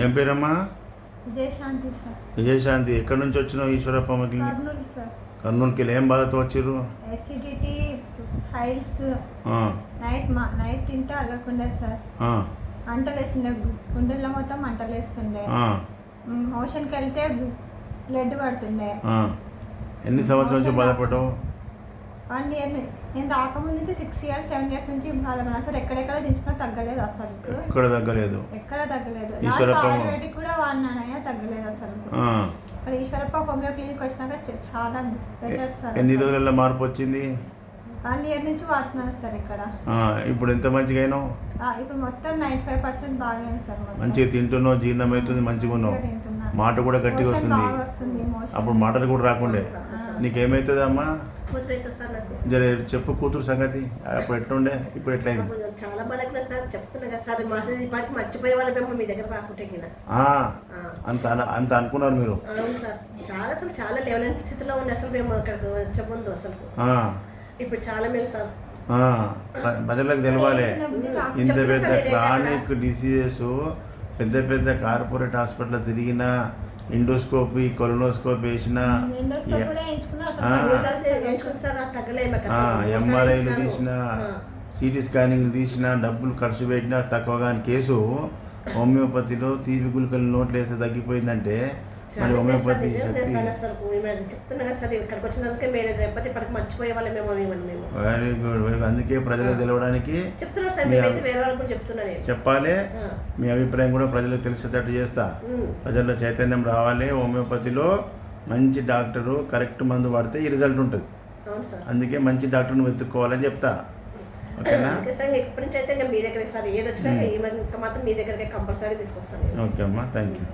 ఏం పేరమ్మా? విజయశాంతి సార్. విజయశాంతి. ఎక్కడి నుంచి వచ్చినావు ఈశ్వరప్ప క్లినిక్? కర్నూలు సార్. కర్నూలుకి వెళ్ళి ఏం బాధతో వచ్చారు? ఎసిడిటీ, ఫైల్స్, నైట్ తింటే అరగకుండా సార్. మంటలేస్తుండే, గుండెల్లో మొత్తం మంటలేస్తుండే. మోషన్కి వెళ్తే బ్లడ్ పడుతుండే. ఎన్ని సంవత్సరాల నుంచి బాధపడ్డావు? 1 year. నేను రాకముందు నుంచి 6 years 7 years నుంచి బాధపడినా సార్. ఎక్కడెక్కడ దించుకున్నా తగ్గలేదు అసలు. ఎక్కడ తగ్గలేదు. ఆయుర్వేదిక్ కూడా వాడినానయ్యా, తగ్గలేదు అసలు. ఇక్కడ ఈశ్వరప్ప హోమియో క్లినిక్ వచ్చినాక చాలా బెటర్ సార్. ఎన్ని రోజులలో మార్పు వచ్చింది? 1 year నుంచి వాడుతున్నాను సార్ ఇక్కడ. ఇప్పుడు ఎంత మంచిగా అయినావు? ఇప్పుడు మొత్తం 95% బాగా అయింది సార్. మంచిగా తింటున్నావు, జీర్ణం అవుతుంది, మంచిగా ఉన్నావు, మాట కూడా గట్టిగా వస్తుంది. అప్పుడు మాటలు కూడా రాకుండే. నీకేమవుతుంది అమ్మా? జర చెప్పు కూతురు సంగతి. అప్పుడు ఎట్లుండే, ఇప్పుడు ఎట్లయింది? చాలా బాగా సార్. చెప్తున్నా కదా సార్, పాటికి మర్చిపోయే వాళ్ళ మేము మీ దగ్గర రాకుంటే అంత అనుకున్నారు మీరు? అవును సార్. అసలు చాలా లేవలేని స్థితిలో ఉండే అసలు మేము అక్కడికి వచ్చే ముందు అసలు. ఇప్పుడు చాలా మేలు సార్. ప్రజలకు తెలవాలి. ఇంత పెద్ద క్రానిక్ డిసీజెస్ పెద్ద పెద్ద కార్పొరేట్ హాస్పిటల్ తిరిగినా, ఎండోస్కోపీ, కొలనోస్కోపీ వేసిన, ఎంఆర్ఐలు తీసిన, సిటీ స్కానింగ్ తీసిన, డబ్బులు ఖర్చు పెట్టినా తక్కువ కాని కేసు హోమియోపతిలో తీపి గుళికలు నోట్లు వేస్తే తగ్గిపోయిందంటే మరి హోమియోపతి శక్తి. Very good. అందుకే ప్రజలకు తెలవడానికి చెప్పాలి. మీ అభిప్రాయం కూడా ప్రజలకు తెలిసేటట్టు చేస్తా. ప్రజల్లో చైతన్యం రావాలి. హోమియోపతిలో మంచి డాక్టరు కరెక్ట్ మందు వాడితే ఈ రిజల్ట్ ఉంటుంది. అందుకే మంచి డాక్టర్ని వెతుక్కోవాలని చెప్తా. ఓకేనా? ఎప్పటి నుంచి అయితే మీ దగ్గర సార్ ఏది వచ్చినా మాత్రం మీ దగ్గరకే కంపల్సరీ తీసుకొస్తాను. ఓకే అమ్మా, థ్యాంక్ యూ.